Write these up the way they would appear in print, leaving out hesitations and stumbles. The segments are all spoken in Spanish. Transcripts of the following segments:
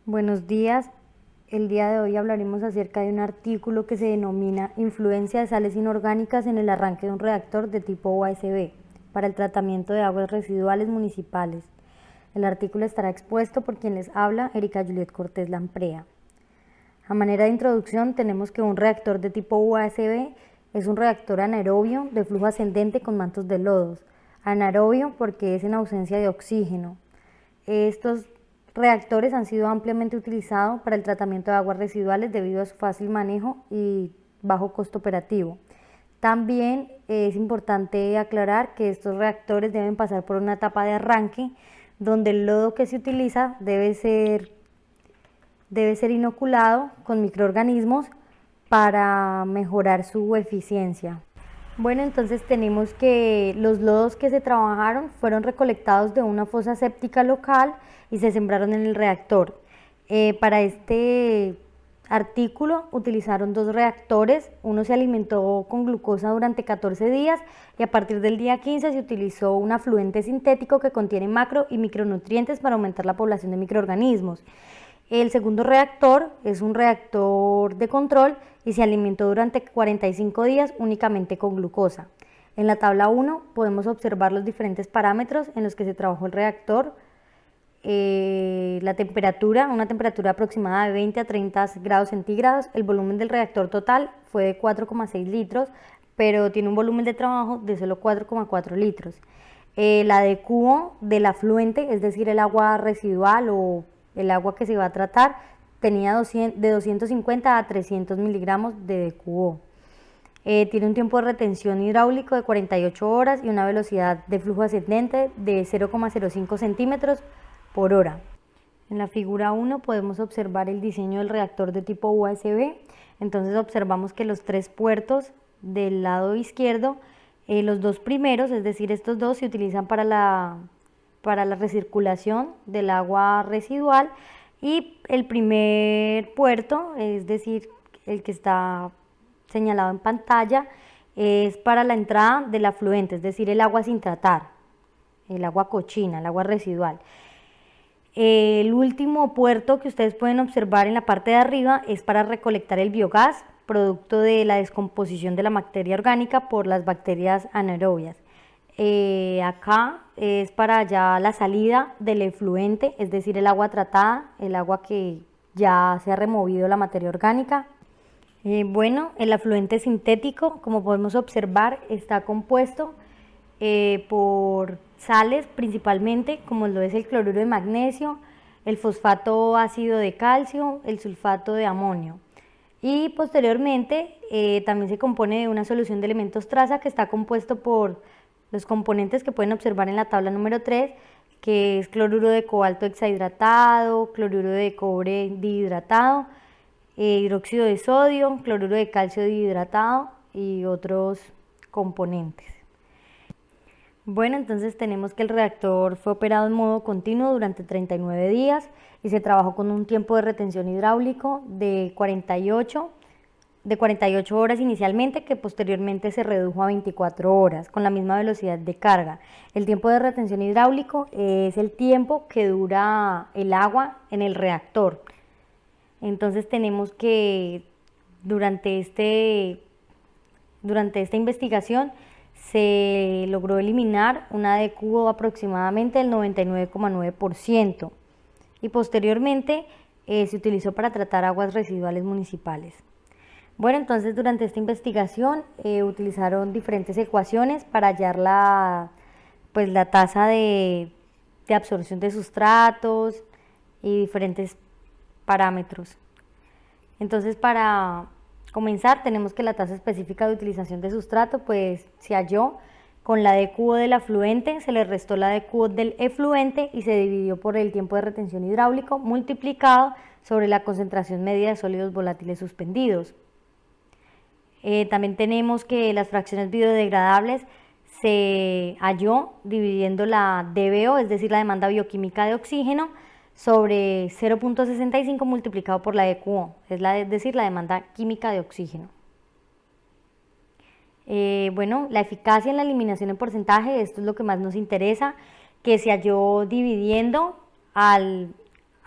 Buenos días. El día de hoy hablaremos acerca de un artículo que se denomina Influencia de sales inorgánicas en el arranque de un reactor de tipo USB para el tratamiento de aguas residuales municipales. El artículo estará expuesto por quien les habla, Erika Juliet Cortés Lamprea. A manera de introducción tenemos que un reactor de tipo USB es un reactor anaerobio de flujo ascendente con mantos de lodos. Anaerobio porque es en ausencia de oxígeno. Estos reactores han sido ampliamente utilizados para el tratamiento de aguas residuales debido a su fácil manejo y bajo costo operativo. También es importante aclarar que estos reactores deben pasar por una etapa de arranque donde el lodo que se utiliza debe ser inoculado con microorganismos para mejorar su eficiencia. Bueno, entonces tenemos que los lodos que se trabajaron fueron recolectados de una fosa séptica local y se sembraron en el reactor. Para este artículo utilizaron dos reactores, uno se alimentó con glucosa durante 14 días y a partir del día 15 se utilizó un afluente sintético que contiene macro y micronutrientes para aumentar la población de microorganismos. El segundo reactor es un reactor de control y se alimentó durante 45 días únicamente con glucosa. En la tabla 1 podemos observar los diferentes parámetros en los que se trabajó el reactor. La temperatura, una temperatura aproximada de 20 a 30 grados centígrados. El volumen del reactor total fue de 4,6 litros, pero tiene un volumen de trabajo de solo 4,4 litros. La de cubo del afluente, es decir, el agua residual o el agua que se va a tratar, tenía de 250 a 300 miligramos de DQO. Tiene un tiempo de retención hidráulico de 48 horas y una velocidad de flujo ascendente de 0,05 centímetros por hora. En la figura 1 podemos observar el diseño del reactor de tipo USB. Entonces observamos que los tres puertos del lado izquierdo, los dos primeros, es decir, estos dos se utilizan para la recirculación del agua residual, y el primer puerto, es decir, el que está señalado en pantalla, es para la entrada del afluente, es decir, el agua sin tratar, el agua cochina, el agua residual. El último puerto que ustedes pueden observar en la parte de arriba es para recolectar el biogás, producto de la descomposición de la materia orgánica por las bacterias anaerobias. Acá es para ya la salida del efluente, es decir, el agua tratada, el agua que ya se ha removido la materia orgánica. Bueno, el afluente sintético, como podemos observar, está compuesto por sales principalmente, como lo es el cloruro de magnesio, el fosfato ácido de calcio, el sulfato de amonio. Y posteriormente también se compone de una solución de elementos traza que está compuesto por los componentes que pueden observar en la tabla número 3, que es cloruro de cobalto hexahidratado, cloruro de cobre dihidratado, hidróxido de sodio, cloruro de calcio dihidratado y otros componentes. Bueno, entonces tenemos que el reactor fue operado en modo continuo durante 39 días y se trabajó con un tiempo de retención hidráulico de 48 horas inicialmente, que posteriormente se redujo a 24 horas con la misma velocidad de carga. El tiempo de retención hidráulico es el tiempo que dura el agua en el reactor. Entonces tenemos que durante esta investigación se logró eliminar una DQO aproximadamente del 99,9% y posteriormente se utilizó para tratar aguas residuales municipales. Bueno, entonces durante esta investigación utilizaron diferentes ecuaciones para hallar la tasa de absorción de sustratos y diferentes parámetros. Entonces, para comenzar, tenemos que la tasa específica de utilización de sustrato se halló con la DQO del afluente, se le restó la DQO del efluente y se dividió por el tiempo de retención hidráulico multiplicado sobre la concentración media de sólidos volátiles suspendidos. También tenemos que las fracciones biodegradables se halló dividiendo la DBO, es decir, la demanda bioquímica de oxígeno, sobre 0,65 multiplicado por la DQO, es decir, la demanda química de oxígeno. Bueno, la eficacia en la eliminación en porcentaje, esto es lo que más nos interesa, que se halló dividiendo al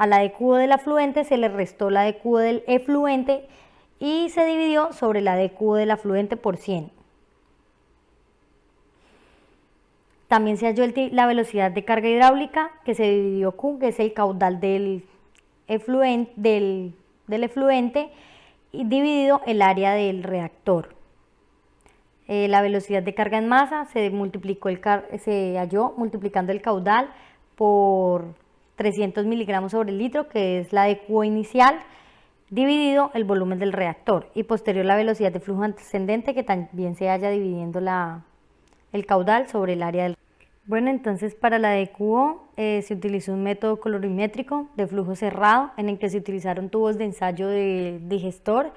a la DQO del afluente se le restó la DQO del efluente y se dividió sobre la DQO del afluente por 100. También se halló la velocidad de carga hidráulica, que se dividió Q, que es el caudal del efluente, y dividido el área del reactor. La velocidad de carga en masa se halló multiplicando el caudal por 300 miligramos sobre el litro, que es la DQO inicial, dividido el volumen del reactor, y posterior la velocidad de flujo ascendente, que también se halla dividiendo el caudal sobre el área del reactor. Bueno, entonces para la DQO se utilizó un método colorimétrico de flujo cerrado en el que se utilizaron tubos de ensayo de digestor.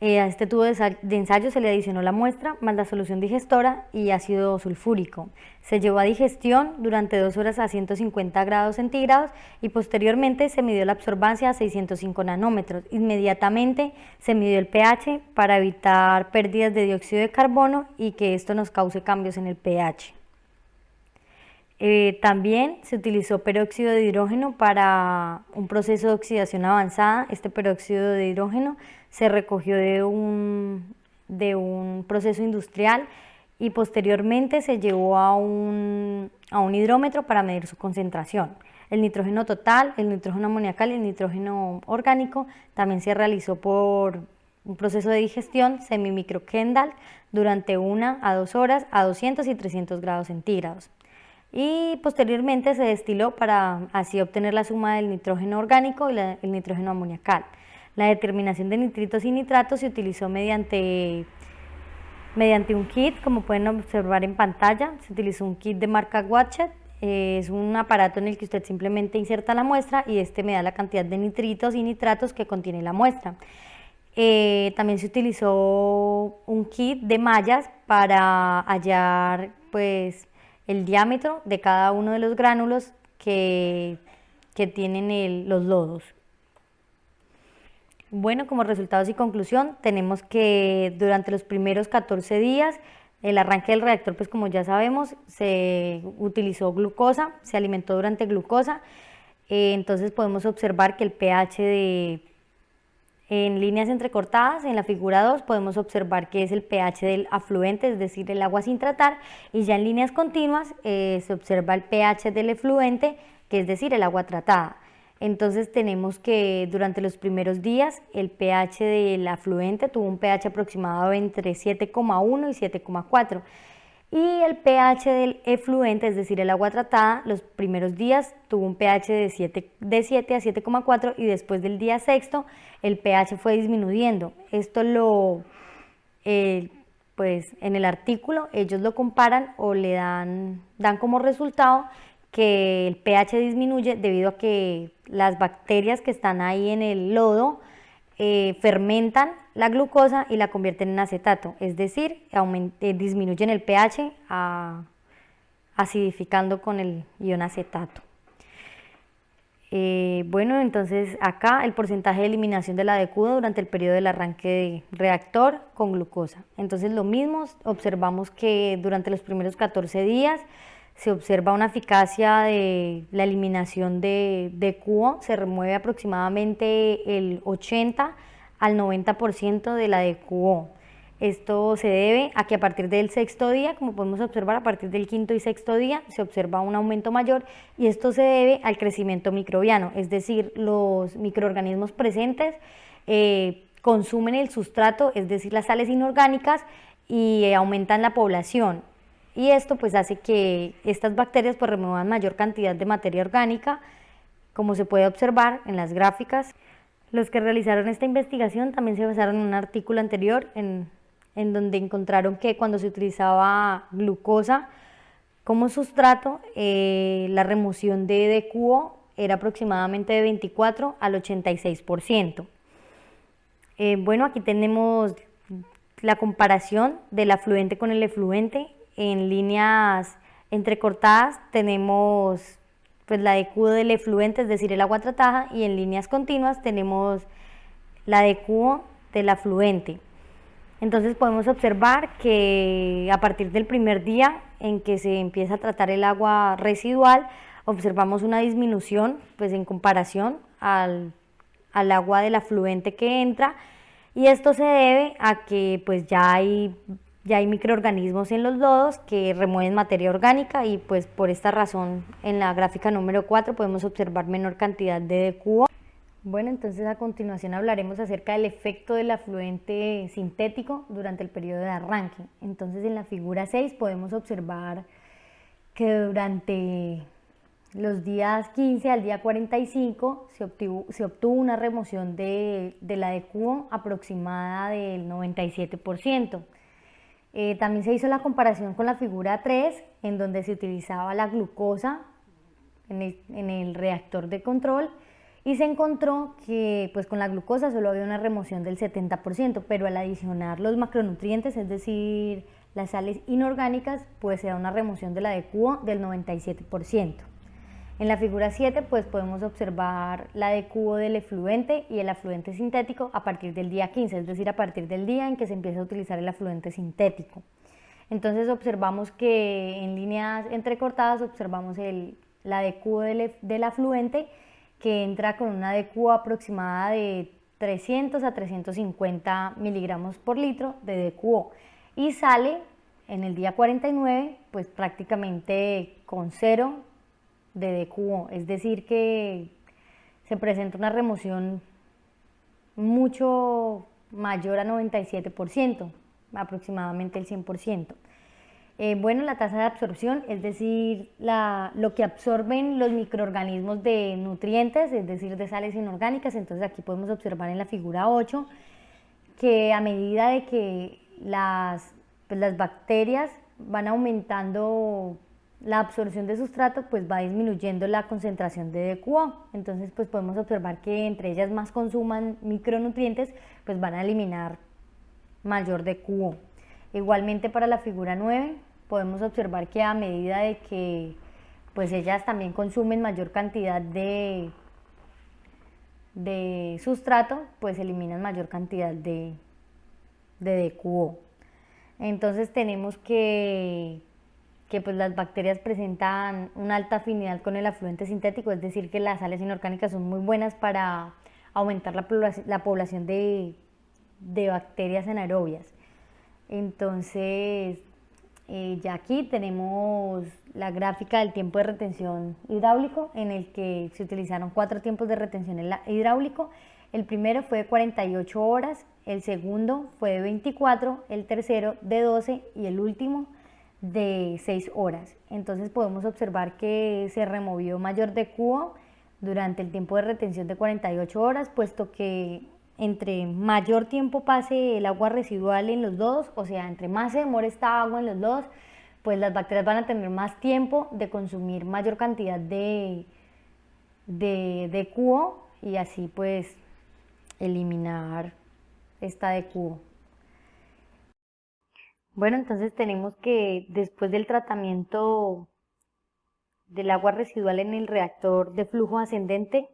A este tubo de ensayo se le adicionó la muestra más la solución digestora y ácido sulfúrico. Se llevó a digestión durante 2 horas a 150 grados centígrados y posteriormente se midió la absorbancia a 605 nanómetros. Inmediatamente se midió el pH para evitar pérdidas de dióxido de carbono y que esto nos cause cambios en el pH. También se utilizó peróxido de hidrógeno para un proceso de oxidación avanzada. Este peróxido de hidrógeno se recogió de un proceso industrial y posteriormente se llevó a un hidrómetro para medir su concentración. El nitrógeno total, el nitrógeno amoniacal y el nitrógeno orgánico también se realizó por un proceso de digestión semi-micro-Kendall durante 1 a 2 horas a 200 y 300 grados centígrados. Y posteriormente se destiló para así obtener la suma del nitrógeno orgánico y el nitrógeno amoniacal. La determinación de nitritos y nitratos se utilizó mediante un kit, como pueden observar en pantalla. Se utilizó un kit de marca Watchet. Es un aparato en el que usted simplemente inserta la muestra y este me da la cantidad de nitritos y nitratos que contiene la muestra. También se utilizó un kit de mallas para hallar el diámetro de cada uno de los gránulos que tienen los lodos. Bueno, como resultados y conclusión, tenemos que durante los primeros 14 días, el arranque del reactor, pues como ya sabemos, se utilizó glucosa, se alimentó durante glucosa, entonces podemos observar que el pH en líneas entrecortadas, en la figura 2, podemos observar que es el pH del afluente, es decir, el agua sin tratar, y ya en líneas continuas se observa el pH del efluente, que es decir, el agua tratada. Entonces tenemos que durante los primeros días el pH del afluente tuvo un pH aproximado entre 7,1 y 7,4. Y el pH del efluente, es decir, el agua tratada, los primeros días tuvo un pH de 7 a 7,4 y después del día sexto el pH fue disminuyendo. Esto pues en el artículo ellos lo comparan o le dan como resultado que el pH disminuye debido a que las bacterias que están ahí en el lodo fermentan la glucosa y la convierten en acetato, es decir, disminuyen el pH acidificando con el ion acetato. Bueno, entonces acá el porcentaje de eliminación de la DQO durante el periodo del arranque de reactor con glucosa. Entonces lo mismo, observamos que durante los primeros 14 días se observa una eficacia de la eliminación de DQO, se remueve aproximadamente el 80 al 90% de la DQO. Esto se debe a que a partir del sexto día, como podemos observar, a partir del quinto y sexto día se observa un aumento mayor y esto se debe al crecimiento microbiano, es decir, los microorganismos presentes consumen el sustrato, es decir, las sales inorgánicas y aumentan la población. Y esto pues hace que estas bacterias pues remuevan mayor cantidad de materia orgánica, como se puede observar en las gráficas. Los que realizaron esta investigación también se basaron en un artículo anterior en donde encontraron que cuando se utilizaba glucosa como sustrato, la remoción de DQO era aproximadamente de 24 al 86%. Bueno, aquí tenemos la comparación del afluente con el efluente. En líneas entrecortadas tenemos pues la DQO del efluente, es decir, el agua tratada, y en líneas continuas tenemos la DQO del afluente. Entonces podemos observar que a partir del primer día en que se empieza a tratar el agua residual, observamos una disminución pues en comparación al agua del afluente que entra, y esto se debe a que pues ya hay microorganismos en los lodos que remueven materia orgánica, y pues por esta razón en la gráfica número 4 podemos observar menor cantidad de DQO. Bueno, entonces a continuación hablaremos acerca del efecto del afluente sintético durante el periodo de arranque. Entonces en la figura 6 podemos observar que durante los días 15 al día 45 se obtuvo una remoción de la DQO aproximada del 97%. También se hizo la comparación con la figura 3, en donde se utilizaba la glucosa en el reactor de control, y se encontró que pues con la glucosa solo había una remoción del 70%, pero al adicionar los macronutrientes, es decir, las sales inorgánicas, pues se da una remoción de la DQO del 97%. En la figura 7 pues podemos observar la DQO del efluente y el afluente sintético a partir del día 15, es decir, a partir del día en que se empieza a utilizar el afluente sintético. Entonces observamos que en líneas entrecortadas observamos la DQO del afluente, que entra con una DQO aproximada de 300 a 350 miligramos por litro de DQO, y sale en el día 49 pues prácticamente con cero de DQO, es decir que se presenta una remoción mucho mayor a 97%, aproximadamente el 100%. Bueno, la tasa de absorción, es decir, lo que absorben los microorganismos de nutrientes, es decir, de sales inorgánicas. Entonces aquí podemos observar en la figura 8 que a medida de que las bacterias van aumentando la absorción de sustrato, pues va disminuyendo la concentración de DQO. Entonces pues podemos observar que entre ellas más consuman micronutrientes, pues van a eliminar mayor DQO. Igualmente para la figura 9 podemos observar que a medida de que pues ellas también consumen mayor cantidad de sustrato, pues eliminan mayor cantidad de DQO. Entonces tenemos que pues las bacterias presentan una alta afinidad con el afluente sintético, es decir, que las sales inorgánicas son muy buenas para aumentar la población de bacterias anaerobias. Entonces, ya aquí tenemos la gráfica del tiempo de retención hidráulico, en el que se utilizaron 4 tiempos de retención hidráulico. El primero fue de 48 horas, el segundo fue de 24, el tercero de 12 y el último de 6 horas. Entonces podemos observar que se removió mayor DQO durante el tiempo de retención de 48 horas, puesto que entre mayor tiempo pase el agua residual en los lodos, o sea, entre más se demore esta agua en los lodos, pues las bacterias van a tener más tiempo de consumir mayor cantidad de DQO, y así pues eliminar esta DQO. Bueno, entonces tenemos que después del tratamiento del agua residual en el reactor de flujo ascendente,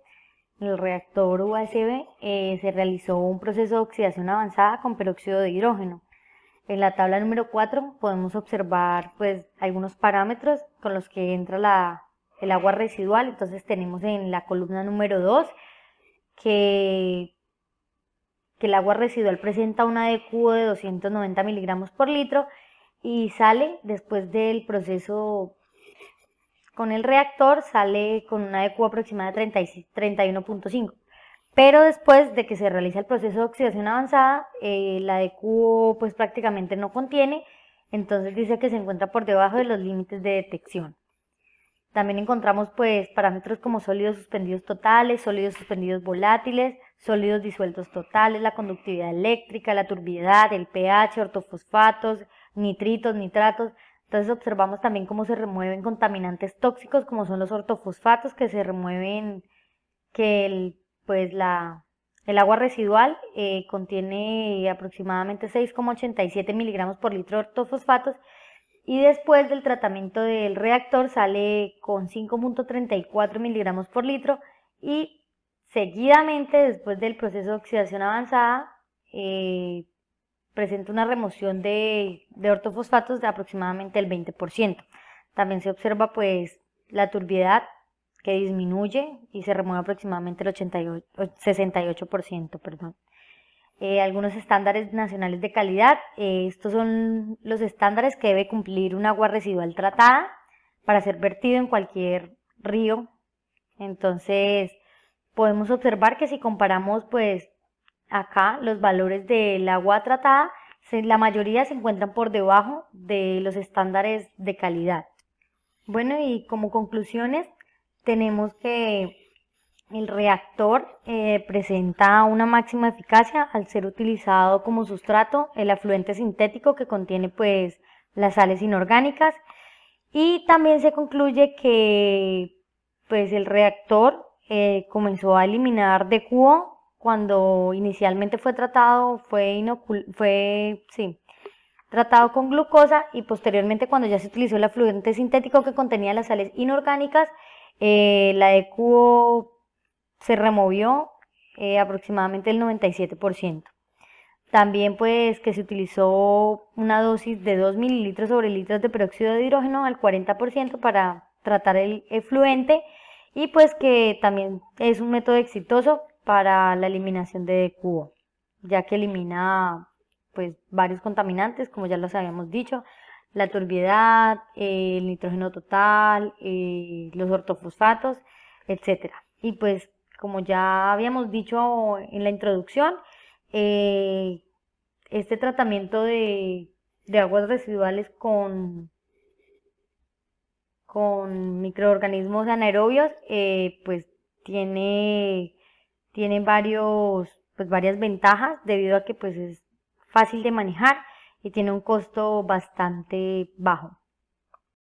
en el reactor USB, se realizó un proceso de oxidación avanzada con peróxido de hidrógeno. En la tabla número 4 podemos observar pues algunos parámetros con los que entra el agua residual. Entonces tenemos en la columna número 2 que el agua residual presenta una DQO de 290 miligramos por litro, y sale después del proceso con el reactor, sale con una DQO aproximada de 31.5. Pero después de que se realiza el proceso de oxidación avanzada, la DQO pues prácticamente no contiene, entonces dice que se encuentra por debajo de los límites de detección. También encontramos pues parámetros como sólidos suspendidos totales, sólidos suspendidos volátiles, sólidos disueltos totales, la conductividad eléctrica, la turbiedad, el pH, ortofosfatos, nitritos, nitratos. Entonces observamos también cómo se remueven contaminantes tóxicos como son los ortofosfatos, que se remueven, que el agua residual contiene aproximadamente 6,87 miligramos por litro de ortofosfatos, y después del tratamiento del reactor sale con 5,34 miligramos por litro, y seguidamente después del proceso de oxidación avanzada presenta una remoción de ortofosfatos de aproximadamente el 20%. También se observa pues la turbiedad que disminuye y se remueve aproximadamente el 68%, perdón. Algunos estándares nacionales de calidad. Estos son los estándares que debe cumplir un agua residual tratada para ser vertido en cualquier río. Entonces, podemos observar que si comparamos, pues, acá los valores del agua tratada, la mayoría se encuentran por debajo de los estándares de calidad. Bueno, y como conclusiones, tenemos que el reactor presenta una máxima eficacia al ser utilizado como sustrato el afluente sintético que contiene pues las sales inorgánicas, y también se concluye que pues el reactor comenzó a eliminar de cubo cuando inicialmente fue tratado, tratado con glucosa, y posteriormente cuando ya se utilizó el afluente sintético que contenía las sales inorgánicas, la de cubo se removió aproximadamente el 97%. También pues que se utilizó una dosis de 2 mililitros sobre litros de peróxido de hidrógeno al 40% para tratar el efluente, y pues que también es un método exitoso para la eliminación de cubo, ya que elimina pues varios contaminantes, como ya los habíamos dicho, la turbiedad, el nitrógeno total, los ortofosfatos, etcétera. Y pues como ya habíamos dicho en la introducción, este tratamiento de aguas residuales con microorganismos anaerobios, pues tiene varias ventajas, debido a que pues es fácil de manejar y tiene un costo bastante bajo.